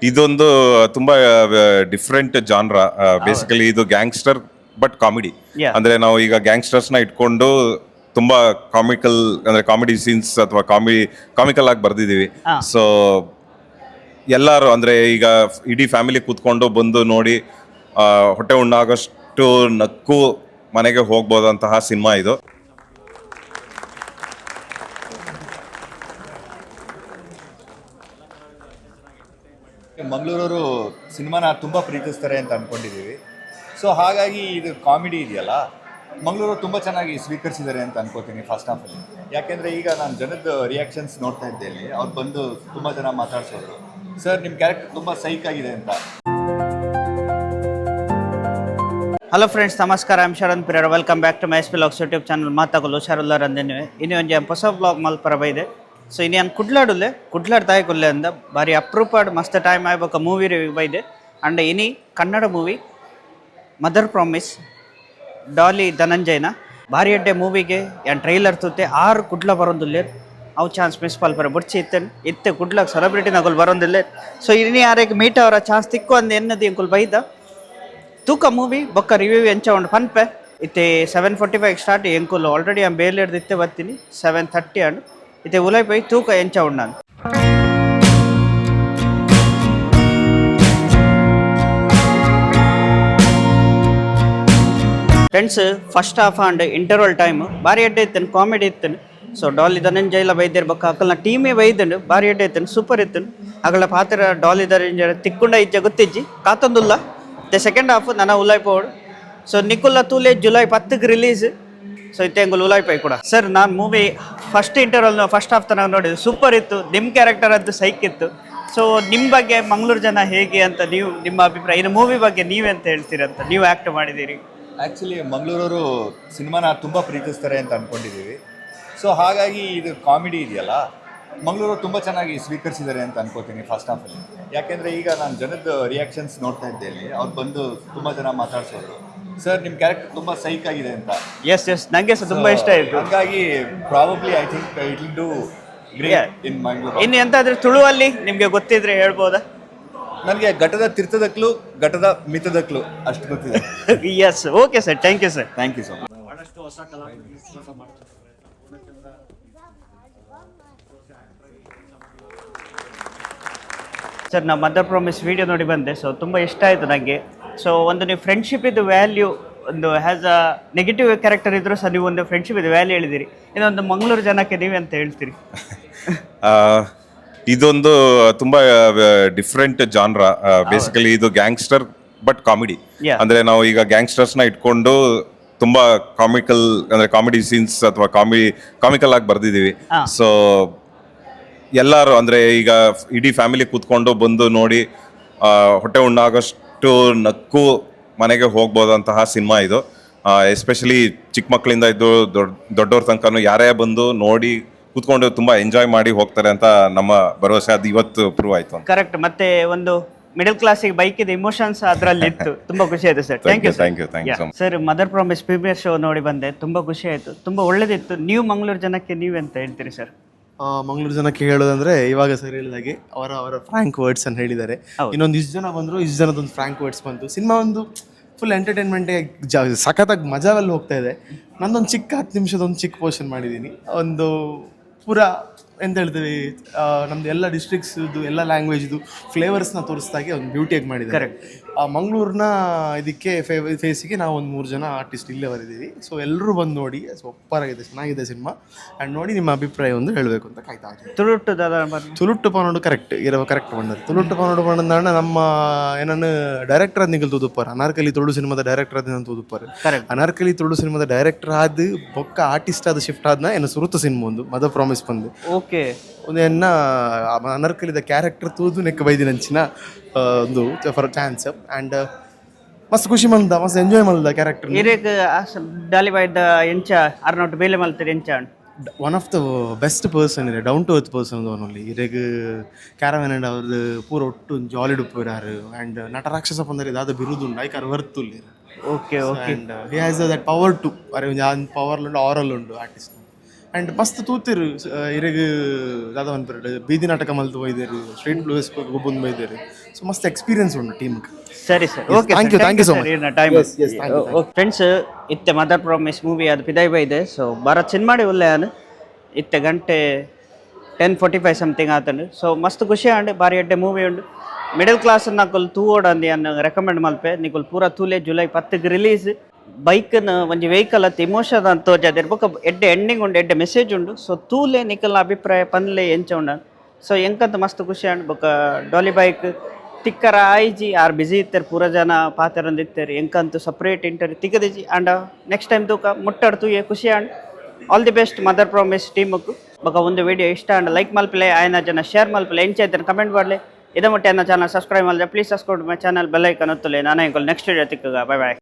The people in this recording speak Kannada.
ಇದೊಂದು ತುಂಬಾ ಡಿಫ್ರೆಂಟ್ ಜಾನ್ರಾ. ಬೇಸಿಕಲಿ ಇದು ಗ್ಯಾಂಗ್ಸ್ಟರ್ ಬಟ್ ಕಾಮಿಡಿ. ಅಂದ್ರೆ ನಾವು ಈಗ ಗ್ಯಾಂಗ್ಸ್ಟರ್ಸ್ ನ ಇಟ್ಕೊಂಡು ತುಂಬಾ ಕಾಮಿಕಲ್ ಅಂದ್ರೆ ಕಾಮಿಡಿ ಸೀನ್ಸ್ ಅಥವಾ ಕಾಮಿಕಲ್ ಆಗಿ ಬರ್ದಿದೀವಿ. ಸೊ ಎಲ್ಲರೂ ಅಂದ್ರೆ ಈಗ ಇಡೀ ಫ್ಯಾಮಿಲಿ ಕೂತ್ಕೊಂಡು ಬಂದು ನೋಡಿ ಹೊಟ್ಟೆ ಉಣ್ಣಾಗಷ್ಟು ನಕ್ಕು ಮನೆಗೆ ಹೋಗ್ಬೋದಂತಹ ಸಿನಿಮಾ ಇದು. ಮಂಗಳೂರವರು ಸಿನಿಮಾನ ತುಂಬ ಪ್ರೀತಿಸ್ತಾರೆ ಅಂತ ಅಂದ್ಕೊಂಡಿದ್ದೀವಿ. ಸೊ ಹಾಗಾಗಿ ಇದು ಕಾಮಿಡಿ ಇದೆಯಲ್ಲ, ಮಂಗಳೂರು ತುಂಬ ಚೆನ್ನಾಗಿ ಸ್ವೀಕರಿಸಿದ್ದಾರೆ ಅಂತ ಅನ್ಕೋತೀನಿ ಫಸ್ಟ್ ಹಾಫಲ್ಲಿ. ಯಾಕೆಂದರೆ ಈಗ ನಾನು ಜನದ ರಿಯಾಕ್ಷನ್ಸ್ ನೋಡ್ತಾ ಇದ್ದೆ ಇಲ್ಲಿ, ಅವ್ರು ಬಂದು ತುಂಬ ಜನ ಮಾತಾಡ್ಸೋರು, ಸರ್ ನಿಮ್ಮ ಕ್ಯಾರೆಕ್ಟರ್ ತುಂಬ ಸೈಕ್ ಆಗಿದೆ ಅಂತ. ಹಲೋ ಫ್ರೆಂಡ್ಸ್, ನಮಸ್ಕಾರ. I am Sharan Pereira. Welcome back to my vlogs YouTube channel. ಮಾತಾಗಲು ಹುಷಾರುಲ್ಲಾರ ಅಂದೇನಿವೆ ಇನ್ನೂ ಒಂದು ಹೊಸ ವ್ಲಾಗ್ ಮಲ್ಪರ ಬೈದೆ. ಸೊ ಇನ್ನೇನು ಕುಡ್ಲಾಡ್ ತಾಯಿಕೊಲ್ಲೆ ಅಂದ ಬಾರಿ ಅಪ್ರೂಪಾಡ್ ಮಸ್ತ್ ಟೈಮ್ ಆಗ್ಬೇಕು ಮೂವಿ ರಿವ್ಯೂ ಬೈದೆ. ಅಂಡ್ ಇನಿ Kannada movie Mother Promise Dolly ಧನಂಜಯನ ಭಾರಿ ಅಡ್ಡೆ ಮೂವಿಗೆ ಏನು ಟ್ರೈಲರ್ ತೂತೆ 6 ಕುಡ್ಲ ಬರೋದಿಲ್ಲ. ಅವು ಚಾನ್ಸ್ ಮಿಸ್ ಪಾಲ್ಪರ ಬುಡ್ಚಿ ಇತ್ತೆ ಕುಡ್ಲಾಗ ಸೆಲೆಬ್ರಿಟಿ ನಗಲ್ ಬರೋದಿಲ್ಲ. ಸೊ ಇನಿ ಯಾರಿಗೆ ಮೀಟ್ ಅವರ ಚಾನ್ಸ್ ತಿಕ್ಕು ಅಂದ ಎನ್ನದಿ ಅಂಕುಲ್ ಬೈದ ತೂಕ ಮೂವಿ ಬೊಕ್ಕ ರಿವ್ಯೂ ಎಂಚ ಉಂಡು ಪನ್ಪೆ ಇತ್ತೆ 7:45 ಸ್ಟಾರ್ಟ್ ಎಂಕುಲ್ ಆಲ್ರೆಡಿ ಆ ಬೇಲೆ ಹಿಡ್ದಿತ್ತೆ ಬರ್ತೀನಿ 7:30 ಅಂಡ್ ಇತ್ತೆ ಉಲೈ ಪೈ ತೂಕ ಎಂಚ ಉಂಡು. Friends, first half and interval time ಭಾರಿ ಅಡ್ಡೆ ಇತ್ತನು, ಕಾಮಿಡಿ ಇತ್ತನು. ಸೊ ಡಾಲಿ ಧನಂಜಯಲ ಬೈದಿರ್ಬೇಕು ಅಕಲ್ನ ಟೀಮೇ ಬೈದನು ಭಾರಿ ಅಡ್ಡೆ ಇತ್ತನು, ಸೂಪರ್ ಇತ್ತನು. ಅಗಳ ಪಾತ್ರ ಡಾಲಿ ಧನಂಜಯ ತಿಕ್ಕೊಂಡ ಇಜ್ಜ ಗೊತ್ತಿಜ್ಜಿ ಕಾತೊಂದುಲ್ಲ. ಸೆಕೆಂಡ್ ಹಾಫ್ ನನ್ನ ಉಲಾಯ್ಪೋಡು. ಸೊ ನಿಕುಲ್ಲ ತೂಲೆ ಜುಲೈ 10ಗೆ ರಿಲೀಸ್. ಸೊ ಇತ್ತೆ ಎಂಗುಲ್ ಉಲಾಯ್ಪೈ ಕೂಡ. ಸರ್, ನಾನು movie first interval first half ತನಕ ನೋಡಿದ್ದು ಸೂಪರ್ ಇತ್ತು. ನಿಮ್ಮ ಕ್ಯಾರೆಕ್ಟರ್ ಅಂತೂ ಸೈಕ್ ಇತ್ತು. ಸೊ ನಿಮ್ಮ ಬಗ್ಗೆ ಮಂಗಳೂರು ಜನ ಹೇಗೆ ಅಂತ ನೀವು ನಿಮ್ಮ ಅಭಿಪ್ರಾಯ, ಇನ್ನು ಮೂವಿ ಬಗ್ಗೆ ನೀವೆಂತ ಹೇಳ್ತೀರಂತ, ನೀವು ಆ್ಯಕ್ಟ್ ಮಾಡಿದ್ದೀರಿ. ಆ್ಯಕ್ಚುಲಿ ಮಂಗಳೂರವರು ಸಿನಿಮಾನ ತುಂಬ ಪ್ರೀತಿಸ್ತಾರೆ ಅಂತ ಅಂದ್ಕೊಂಡಿದ್ದೀವಿ. ಸೊ ಹಾಗಾಗಿ ಇದು ಕಾಮಿಡಿ ಇದೆಯಲ್ಲ, ಮಂಗಳೂರು ತುಂಬ ಚೆನ್ನಾಗಿ ಸ್ವೀಕರಿಸಿದ್ದಾರೆ ಅಂತ ಅನ್ಕೋತೀನಿ ಫಸ್ಟ್ ಹಾಫಲ್ಲಿ. ಯಾಕೆಂದರೆ ಈಗ ನಾನು ಜನದ ರಿಯಾಕ್ಷನ್ಸ್ ನೋಡ್ತಾ ಇದ್ದೆ ಇಲ್ಲಿ, ಅವ್ರು ಬಂದು ತುಂಬ ಜನ ಮಾತಾಡ್ಸೋರು, ಸರ್ ನಿಮ್ಮ ಕ್ಯಾರೆಕ್ಟರ್ ತುಂಬ ಸೈಕ್ ಆಗಿದೆ ಅಂತ. ಎಸ್ ನನಗೆ ಸಹ ತುಂಬ ಇಷ್ಟ ಆಯಿತು. ಹಾಗಾಗಿ probably I think it will do great in Mangaluru. ಇನ್ನು ಎಂತಾದ್ರೂ ತುಳುವಲ್ಲಿ ನಿಮಗೆ ಗೊತ್ತಿದ್ರೆ ಹೇಳ್ಬೋದಾ? ನನಗೆ ಘಟದ ತೀರ್ಥದಕ್ಲು, ಘಟದ ಮಿತದಕ್ಲು ಅಷ್ಟು ಗೊತ್ತಿದೆ. Yes, okay sir, thank you sir. Thank you so much. Sir, ನಾವು ಮದರ್ ಪ್ರಾಮಿಸ್ ವಿಡಿಯೋ ನೋಡಿ ಬಂದೆ. ಸೊ ತುಂಬ ಇಷ್ಟ ಆಯಿತು ನನಗೆ. ಸೊ ಒಂದು ನೀವು ಫ್ರೆಂಡ್ಶಿಪ್ ಇದು ವ್ಯಾಲ್ಯೂ, ಒಂದು ಹ್ಯಾಸ್ ಅ ನೆಗೆಟಿವ್ ಕ್ಯಾರೆಕ್ಟರ್ ಇದ್ದರೂ ಸಹ ನೀವು ಒಂದು ಫ್ರೆಂಡ್ಶಿಪ್ ಇದು ವ್ಯಾಲ್ಯೂ ಹೇಳಿದಿರಿ. ಇನ್ನೊಂದು ಮಂಗಳೂರು ಜನಕ್ಕೆ ನೀವೇ ಅಂತ ಹೇಳ್ತೀರಿ? ಇದೊಂದು ತುಂಬಾ ಡಿಫ್ರೆಂಟ್ ಜಾನ್ರಾ. ಬೇಸಿಕಲಿ ಇದು ಗ್ಯಾಂಗ್ಸ್ಟರ್ ಬಟ್ ಕಾಮಿಡಿ. ಅಂದ್ರೆ ನಾವು ಈಗ ಗ್ಯಾಂಗ್ಸ್ಟರ್ಸ್ ನ ಇಟ್ಕೊಂಡು ತುಂಬಾ ಕಾಮಿಕಲ್ ಅಂದ್ರೆ ಕಾಮಿಡಿ ಸೀನ್ಸ್ ಅಥವಾ ಕಾಮಿಕಲ್ ಆಗಿ ಬರ್ದಿದೀವಿ. ಸೊ ಎಲ್ಲರೂ ಅಂದ್ರೆ ಈಗ ಇಡೀ ಫ್ಯಾಮಿಲಿ ಕೂತ್ಕೊಂಡು ಬಂದು ನೋಡಿ ಹೊಟ್ಟೆ ಉಣ್ಣಾಗಷ್ಟು ನಕ್ಕು ಮನೆಗೆ ಹೋಗ್ಬೋದಂತಹ ಸಿನಿಮಾ ಇದು. ಎಸ್ಪೆಷಲಿ ಚಿಕ್ಕ ಮಕ್ಕಳಿಂದ ಇದ್ದು ದೊಡ್ಡವ್ರ ತನಕನೂ ಯಾರೇ ಬಂದು ನೋಡಿ ಕೂತ್ಕೊಂಡು ತುಂಬಾ ಎಂಜಾಯ್ ಮಾಡಿ ಹೋಗ್ತಾರೆ ಅಂತ ನಮ್ಮ ಭರವಸೆ. ಅದು ಇವತ್ತು ಪ್ರೂವ್ ಆಯ್ತು. ಕರೆಕ್ಟ್. ಮತ್ತೆ ಒಂದು ಮಿಡಲ್ ಕ್ಲಾಸಿಗೆ ಬೈಕ್ ಇದೆ ಇಮೋಷನ್ಸ್ ಅದರಲ್ಲಿ ಇತ್ತು. ತುಂಬಾ ಖುಷಿ ಆಯ್ತು sir. Thank you sir. Mother promise premiere show ನೋಡಿ ಬಂದೆ, ತುಂಬಾ ಖುಷಿ ಆಯ್ತು, ತುಂಬಾ ಒಳ್ಳೇದಿತ್ತು. ನೀವು ಮಂಗಳೂರು ಜನಕ್ಕೆ ನೀವೆಂತ ಹೇಳ್ತೀರಿ ಸರ್? ಮಂಗಳೂರು ಜನಕ್ಕೆ ಹೇಳೋದಂದ್ರೆ ಇವಾಗ ಸರ್ ಹೇಳಿದಾಗೆ ಅವರ ಫ್ರಾಂಕ್ ವರ್ಡ್ಸ್ ಅನ್ನು ಹೇಳಿದ್ದಾರೆ. ಇನ್ನೊಂದು ಇಷ್ಟು ಜನ ಬಂದರು, ಇಷ್ಟು ಜನದೊಂದು ಫ್ರಾಂಕ್ ವರ್ಡ್ಸ್ ಬಂತು. ಸಿನಿಮಾ ಒಂದು ಫುಲ್ ಎಂಟರ್ಟೈನ್ಮೆಂಟ್ಗೆ ಸಖತ್ತಾಗಿ ಮಜಾವಲ್ಲಿ ಹೋಗ್ತಾ ಇದೆ. ನಂದೊಂದು ಚಿಕ್ಕ 10 ನಿಮಿಷದ ಚಿಕ್ಕ ಪೋರ್ಷನ್ ಮಾಡಿದ್ದೀನಿ. ಒಂದು ಪೂರಾ ಎಂತ ಹೇಳ್ತೀವಿ, ನಮ್ದು ಎಲ್ಲ ಡಿಸ್ಟ್ರಿಕ್ಟ್ಸ್ದು ಎಲ್ಲ ಲ್ಯಾಂಗ್ವೇಜ್ದು ಫ್ಲೇವರ್ಸ್ನ ತೋರಿಸ್ದಾಗೆ ಒಂದು ಬ್ಯೂಟಿಯಾಗಿ ಮಾಡಿದ್ದಾರೆ. ಮಂಗಳೂರಿನ ಇದಕ್ಕೆ ಫೇಸಿಗೆ ನಾವು ಒಂದು 3 ಜನ ಆರ್ಟಿಸ್ಟ್ ಇಲ್ಲೇ ಬರಿದ್ದೀವಿ. ಸೊ ಎಲ್ಲರೂ ಬಂದು ನೋಡಿ, ಸೂಪರ್ ಆಗಿದೆ, ಚೆನ್ನಾಗಿದೆ ಸಿನಿಮಾ. ಆ್ಯಂಡ್ ನೋಡಿ ನಿಮ್ಮ ಅಭಿಪ್ರಾಯ ಒಂದು ಹೇಳಬೇಕು ಅಂತ ಕಾಯ್ತಾ ಇದ್ದೀನಿ. ತುಳುಟ್ಟು ಪನ್ನೊಂಡು ಕರೆಕ್ಟ್ ಬಂದದ್ದು. ತುಳುಟ್ಟು ಪನ್ನೊಂಡು ಬಂದ ನಮ್ಮ ಏನನ್ನು ಡೈರೆಕ್ಟರ್ ಆದ ನಿಗಲ್ ತೂದುಪ್ಪಾರ. ಅನಾರ್ಕಲಿ ತುಳು ಸಿನಿಮಾದ ಡೈರೆಕ್ಟರ್ ಆದ ತೂದುಪ್ಪಾರ. ಅನಾರ್ಕಲಿ ತುಳು ಸಿನಿಮಾದ ಡೈರೆಕ್ಟರ್ ಆದ ಬೊಕ್ಕ ಆರ್ಟಿಸ್ಟ್ ಆದ ಶಿಫ್ಟ್ ಆದ್ನ ಏನು ಸುರುತ ಸಿನಿಮಾ ಒಂದು ಮದರ್ ಪ್ರಾಮಿಸ್ ಬಂದು ಓಕೆ ಒಂದು ಎನ್ನ ಅನರ್ಕಲಿದ ಕ್ಯಾರೆಕ್ಟರ್ ತೂದು ನೆಕ್ ಬೈದಿನಂಚಿನ ಒಂದು ಫಾರ್ ಚಾನ್ಸ್. ಆ್ಯಂಡ್ ಮಸ್ತ್ ಖುಷಿ ಮಲ್ದ, ಮಸ್ತ್ ಎಂಜಾಯ್ ಮಲ್ದ ಕ್ಯಾರೆಕ್ಟರ್. ಡಾಲಿ ಬೈದ ಎಂಚ ಅರ್ನೋಟ್ ಬೇಲೆ ಮಲ್ತಾರೆ ಎಂಚ one of the best person ಇದೆ, ಡೌನ್ ಟು ಅರ್ತ್ ಪರ್ಸನ್ ಅವನಲ್ಲಿ ಇರೆಗ್ ಕ್ಯಾರವನ್ ಆ್ಯಂಡ್ ಅವ್ರದ್ದು ಪೂರ ಒಟ್ಟು ಜಾಲಿಡ್ ಉಪ್ಪುರಾರು. ಆ್ಯಂಡ್ ನಟ ರಾಕ್ಷಸ ಪಂದರೆ ಇದಾದ ಬಿರುದುಂಡು ಐಕಾರ್ ವರ್ತು. Okay okay. And he has that power to ಅರೆ ಪವರ್ ಉಂಡು ಆರಲ್ ಉಂಡು ಆರ್ಟಿಸ್ಟ್. ಆ್ಯಂಡ್ ಮಸ್ತ್ ತೂತಿರು ಇರೆಗ್ ದಾದ ಅನ್ಪೇರು ಬೀದಿ ನಾಟಕ ಮಲ್ತು ಹೋಯ್ದೇರು ಸ್ಟ್ರೀಟ್ ಪ್ಲೇಸ್ ಗೊಬ್ಬಂದು ಬೈದೇರು ಸೊ ಮಸ್ತ್ ಎಕ್ಸ್ಪೀರಿಯನ್ಸ್ ಉಂಟು ಟೀಮ್ಗೆ. ಸರಿ sir, okay, thank you so much. Time thank you. Friends ಇತ್ತೆ ಮದರ್ ಪ್ರಾಮಿಸ್ ಮೂವಿ ಅದು ಪಿದೈ ಬೈದೆ. ಸೊ ಭಾರತ್ ಸಿನಿಮಾಡಿ ಒಳ್ಳೆ ಅನು ಇತ್ತೆ ಗಂಟೆ 10:45 ಸಮಥಿಂಗ್ ಆತಂಡು. ಸೊ ಮಸ್ತ್ ಖುಷಿ ಆಂಡು, ಬಾರಿ ಎಡ್ಡೆ ಮೂವಿ ಉಂಡು. ಮಿಡಲ್ ಕ್ಲಾಸ್ ನಾಕುಲ್ ತೂವೋಡು ಅಂದು ಅನ್ನು ರೆಕಮೆಂಡ್ ಮಲ್ಪೆ. ನಿಕುಲ್ ಪೂರ ತೂಲೆ ಜುಲೈ 10ಗೆ ರಿಲೀಸ್. ಬೈಕ್ನ ಒಂಜಿ ವೆಹಿಕಲ್ ಅತ್ತ ಇಮೋಷನ್ ಅಂತ ತೋಜಾದಿರ್ ಬೊಕ ಎಡ್ಡೆ ಎಂಡಿಂಗ್ ಉಂಡು, ಎಡ್ಡೆ ಮೆಸೇಜ್ ಉಂಡು. ಸೊ ತೂಲೆ ನಿಕಲ್ನ ಅಭಿಪ್ರಾಯ ಪನ್ಲೆ ಎಂಚ ಉಂಡು. ಸೊ ಎಂಕಂತ ಮಸ್ತ್ ಖುಷಿ ಆಂಡು. ಬೊಕ ಡಾಲಿ ಬೈಕ್ ತಿಕ್ಕರ ಆಯ್ಜಿ ಆರ್ ಬಿಸಿ ಇತ್ತಾರೆ, ಪೂರ ಜನ ಪಾತ್ರರಂದು ಇತ್ತಾರೆ. ಎಂಕಂತೂ ಸಪ್ರೇಟ್ ಇಂಟರ್ವ್ಯೂ ತಿಕ್ಕದಿಜಿ ಆಂಡ ನೆಕ್ಸ್ಟ್ ಟೈಮ್ ತೂಕ ಮುಟ್ಟಾಡು ತೂಯೆ ಖುಷಿ ಆಂಡ್. All the best Mother Promise ಟೀಮಕ್ಕು. ಬೊಕ ಒಂದು ವಿಡಿಯೋ ಇಷ್ಟ ಆಂಡ್ ಲೈಕ್ ಮಲ್ಪಲೆ, ಆಯ್ನ ಜನ ಶೇರ್ ಮಲ್ಪಲೆ, ಎಂಚ ಇದ್ದಾನೆ ಕಮೆಂಟ್ ಮಾಡಲಿ. ಇದ ಮುಟ್ಟೆ ನನ್ನ ಚಾನಲ್ ಸಬ್ಸ್ಕ್ರೈಬ್ ಮಾಡಿದ್ರೆ please subscribe my channel, bell icon ಒತ್ತಲೆ. ನಾನೇ ನೆಕ್ಸ್ಟ್ ವಿಡಿಯೋ ತಿಕ್ಕಗ. ಬೈ ಬಾಯ್.